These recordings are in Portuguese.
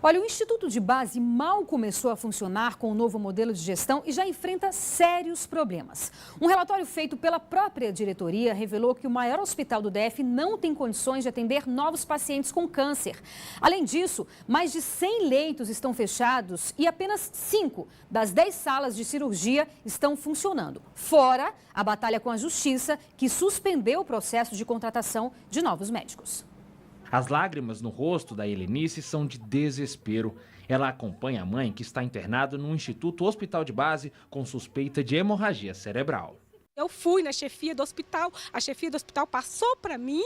Olha, o Instituto de Base mal começou a funcionar com o novo modelo de gestão e já enfrenta sérios problemas. Um relatório feito pela própria diretoria revelou que o maior hospital do DF não tem condições de atender novos pacientes com câncer. Além disso, mais de 100 leitos estão fechados e apenas 5 das 10 salas de cirurgia estão funcionando. Fora a batalha com a Justiça, que suspendeu o processo de contratação de novos médicos. As lágrimas no rosto da Helenice são de desespero. Ela acompanha a mãe, que está internada no Instituto Hospital de Base com suspeita de hemorragia cerebral. Eu fui na chefia do hospital, a chefia do hospital passou para mim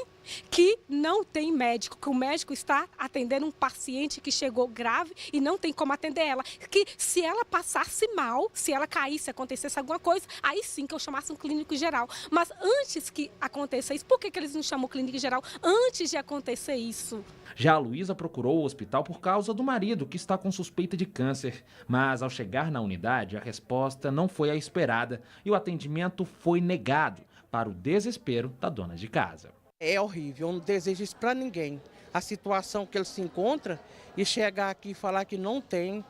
que não tem médico, que o médico está atendendo um paciente que chegou grave e não tem como atender ela. Que se ela passasse mal, se ela caísse, acontecesse alguma coisa, aí sim que eu chamasse um clínico geral. Mas antes que aconteça isso, por que eles não chamam clínico geral antes de acontecer isso? Já a Luísa procurou o hospital por causa do marido, que está com suspeita de câncer. Mas ao chegar na unidade, a resposta não foi a esperada e o atendimento foi negado, para o desespero da dona de casa. É horrível, eu não desejo isso para ninguém. A situação que ele se encontra e chegar aqui e falar que não tem,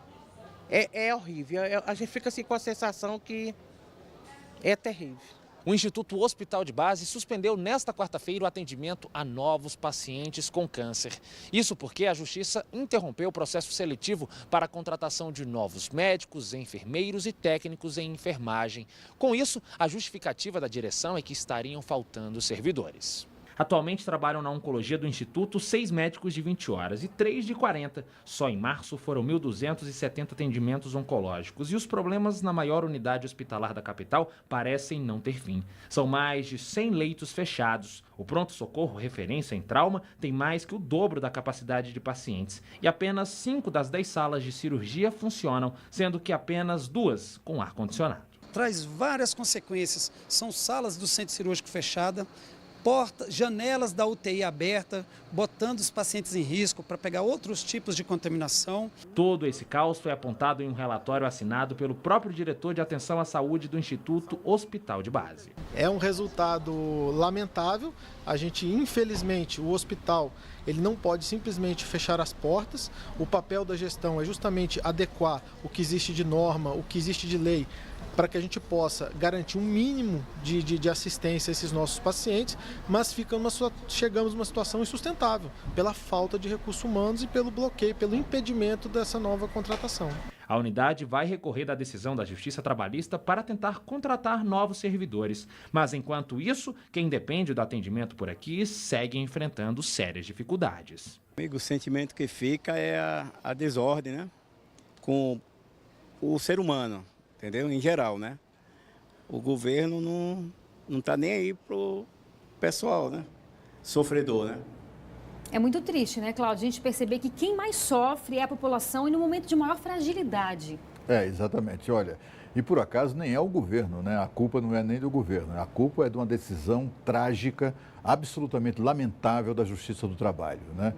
é horrível. A gente fica assim com a sensação que é terrível. O Instituto Hospital de Base suspendeu nesta quarta-feira o atendimento a novos pacientes com câncer. Isso porque a Justiça interrompeu o processo seletivo para a contratação de novos médicos, enfermeiros e técnicos em enfermagem. Com isso, a justificativa da direção é que estariam faltando servidores. Atualmente trabalham na oncologia do Instituto 6 médicos de 20 horas e 3 de 40. Só em março foram 1.270 atendimentos oncológicos e os problemas na maior unidade hospitalar da capital parecem não ter fim. São mais de 100 leitos fechados. O pronto-socorro, referência em trauma, tem mais que o dobro da capacidade de pacientes. E apenas 5 das 10 salas de cirurgia funcionam, sendo que apenas 2 com ar-condicionado. Traz várias consequências. São salas do centro cirúrgico fechada, portas, janelas da UTI aberta, botando os pacientes em risco para pegar outros tipos de contaminação. Todo esse caos foi apontado em um relatório assinado pelo próprio diretor de atenção à saúde do Instituto Hospital de Base. É um resultado lamentável. A gente, infelizmente, o hospital, ele não pode simplesmente fechar as portas. O papel da gestão é justamente adequar o que existe de norma, o que existe de lei, para que a gente possa garantir um mínimo de assistência a esses nossos pacientes, mas chegamos numa situação insustentável, pela falta de recursos humanos e pelo bloqueio, pelo impedimento dessa nova contratação. A unidade vai recorrer da decisão da Justiça Trabalhista para tentar contratar novos servidores. Mas, enquanto isso, quem depende do atendimento por aqui segue enfrentando sérias dificuldades. O sentimento que fica é a desordem, né? Com o ser humano. Entendeu? Em geral, né? O governo não tá nem aí pro pessoal, né? Sofredor, né? É muito triste, né, Cláudia? A gente perceber que quem mais sofre é a população e no momento de maior fragilidade. Exatamente. Olha, e por acaso nem é o governo, né? A culpa não é nem do governo. A culpa é de uma decisão trágica, absolutamente lamentável da Justiça do Trabalho, né?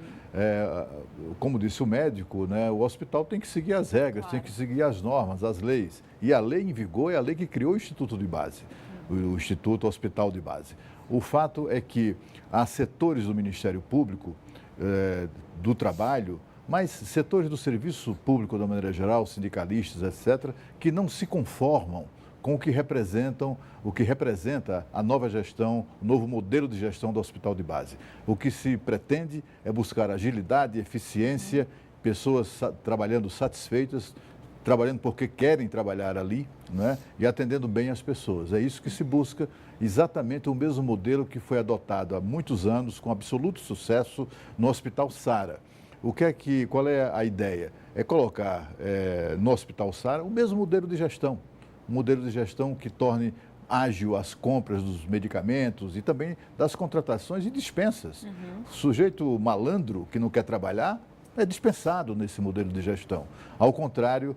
Como disse o médico, né? O hospital tem que seguir as regras, tem que seguir as normas, as leis. E a lei em vigor é a lei que criou o Instituto de Base, o Instituto Hospital de Base. O fato é que há setores do Ministério Público, do Trabalho, mas setores do serviço público, da maneira geral, sindicalistas, etc., que não se conformam com o que representa a nova gestão, o novo modelo de gestão do Hospital de Base. O que se pretende é buscar agilidade, eficiência, pessoas trabalhando satisfeitas, trabalhando porque querem trabalhar ali, né? E atendendo bem as pessoas. É isso que se busca, exatamente o mesmo modelo que foi adotado há muitos anos, com absoluto sucesso, no Hospital Sara. Qual é a ideia? É colocar no Hospital Sara o mesmo modelo de gestão. Um modelo de gestão que torne ágil as compras dos medicamentos e também das contratações e dispensas. O sujeito malandro que não quer trabalhar é dispensado nesse modelo de gestão. Ao contrário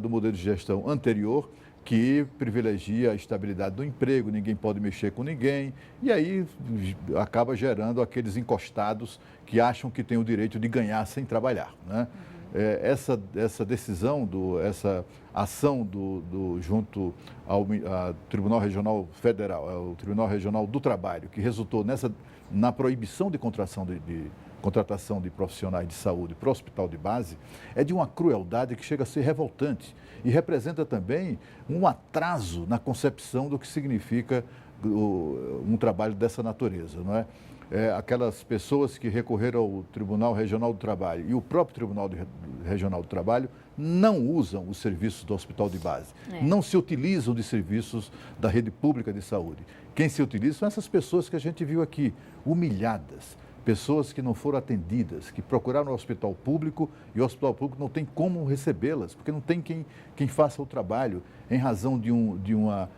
do modelo de gestão anterior, que privilegia a estabilidade do emprego, ninguém pode mexer com ninguém, e aí acaba gerando aqueles encostados que acham que têm o direito de ganhar sem trabalhar, né? Essa decisão, essa ação junto ao Tribunal Regional Federal, ao Tribunal Regional do Trabalho, que resultou nessa na proibição de contratação de profissionais de saúde para o hospital de base é de uma crueldade que chega a ser revoltante e representa também um atraso na concepção do que significa um trabalho dessa natureza, não é? Aquelas pessoas que recorreram ao Tribunal Regional do Trabalho e o próprio Tribunal Regional do Trabalho não usam os serviços do hospital de base, não se utilizam de serviços da rede pública de saúde. Quem se utiliza são essas pessoas que a gente viu aqui, humilhadas, pessoas que não foram atendidas, que procuraram o hospital público e o hospital público não tem como recebê-las, porque não tem quem faça o trabalho em razão de um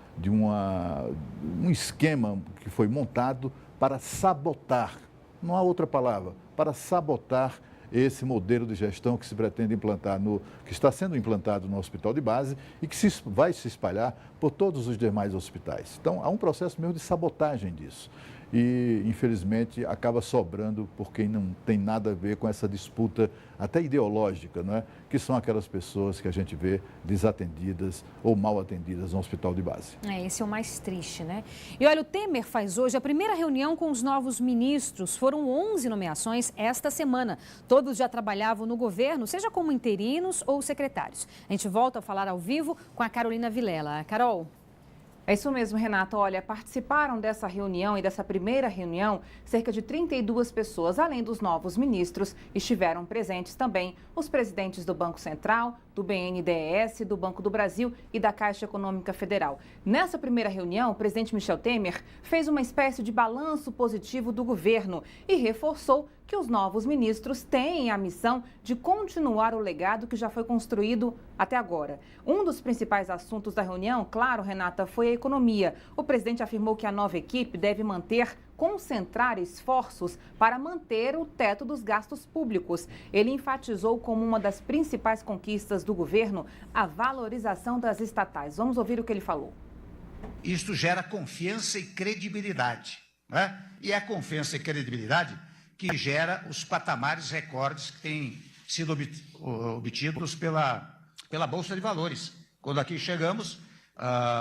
esquema que foi montado para sabotar, não há outra palavra, para sabotar esse modelo de gestão que se pretende implantar, que está sendo implantado no hospital de base e que vai se espalhar por todos os demais hospitais. Então, há um processo mesmo de sabotagem disso. E, infelizmente, acaba sobrando por quem não tem nada a ver com essa disputa até ideológica, não é? Que são aquelas pessoas que a gente vê desatendidas ou mal atendidas no hospital de base. Esse é o mais triste, né? E olha, o Temer faz hoje a primeira reunião com os novos ministros. Foram 11 nomeações esta semana. Todos já trabalhavam no governo, seja como interinos ou secretários. A gente volta a falar ao vivo com a Carolina Vilela. Carol? É isso mesmo, Renata. Olha, participaram dessa reunião e dessa primeira reunião cerca de 32 pessoas. Além dos novos ministros, estiveram presentes também os presidentes do Banco Central, do BNDES, do Banco do Brasil e da Caixa Econômica Federal. Nessa primeira reunião, o presidente Michel Temer fez uma espécie de balanço positivo do governo e reforçou que os novos ministros têm a missão de continuar o legado que já foi construído até agora. Um dos principais assuntos da reunião, claro, Renata, foi a economia. O presidente afirmou que a nova equipe deve concentrar esforços para manter o teto dos gastos públicos. Ele enfatizou como uma das principais conquistas do governo a valorização das estatais. Vamos ouvir o que ele falou. Isto gera confiança e credibilidade, né? E é a confiança e credibilidade que gera os patamares recordes que têm sido obtidos pela Bolsa de Valores. Quando aqui chegamos,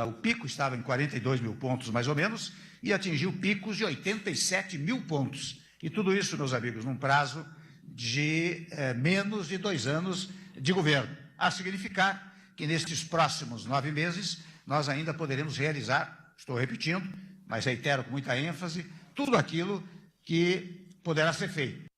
o pico estava em 42 mil pontos, mais ou menos, e atingiu picos de 87 mil pontos. E tudo isso, meus amigos, num prazo de menos de 2 anos de governo. A significar que nestes próximos 9 meses, nós ainda poderemos realizar, estou repetindo, mas reitero com muita ênfase, tudo aquilo que poderá ser feito.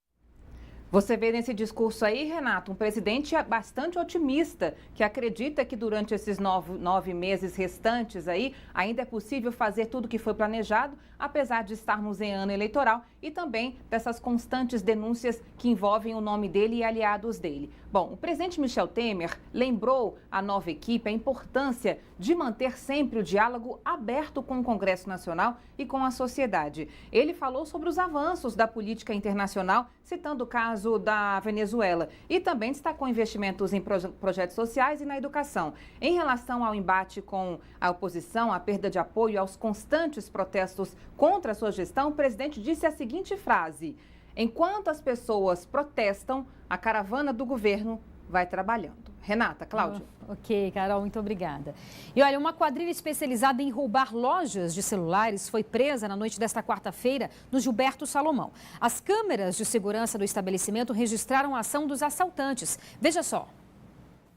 Você vê nesse discurso aí, Renato, um presidente bastante otimista, que acredita que durante esses 9 meses restantes aí, ainda é possível fazer tudo o que foi planejado, apesar de estarmos em ano eleitoral e também dessas constantes denúncias que envolvem o nome dele e aliados dele. Bom, o presidente Michel Temer lembrou à nova equipe a importância de manter sempre o diálogo aberto com o Congresso Nacional e com a sociedade. Ele falou sobre os avanços da política internacional, citando o caso da Venezuela, e também destacou investimentos em projetos sociais e na educação. Em relação ao embate com a oposição, a perda de apoio aos constantes protestos contra a sua gestão, o presidente disse a seguinte frase: enquanto as pessoas protestam, a caravana do governo vai trabalhando. Renata, Cláudia. Ok, Carol, muito obrigada. E olha, uma quadrilha especializada em roubar lojas de celulares foi presa na noite desta quarta-feira no Gilberto Salomão. As câmeras de segurança do estabelecimento registraram a ação dos assaltantes. Veja só.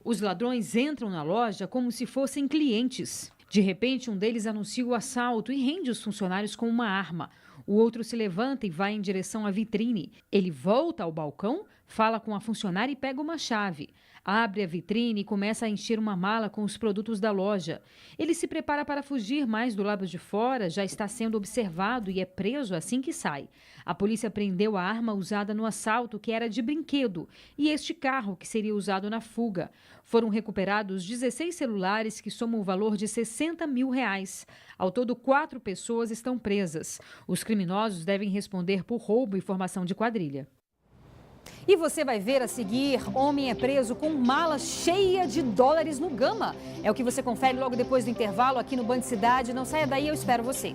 Os ladrões entram na loja como se fossem clientes. De repente, um deles anuncia o assalto e rende os funcionários com uma arma. O outro se levanta e vai em direção à vitrine. Ele volta ao balcão, fala com a funcionária e pega uma chave. Abre a vitrine e começa a encher uma mala com os produtos da loja. Ele se prepara para fugir, mas do lado de fora já está sendo observado e é preso assim que sai. A polícia prendeu a arma usada no assalto, que era de brinquedo, e este carro, que seria usado na fuga. Foram recuperados 16 celulares que somam o valor de R$60 mil. Ao todo, 4 pessoas estão presas. Os criminosos devem responder por roubo e formação de quadrilha. E você vai ver a seguir: homem é preso com mala cheia de dólares no Gama. É o que você confere logo depois do intervalo aqui no Band Cidade. Não saia daí, eu espero você.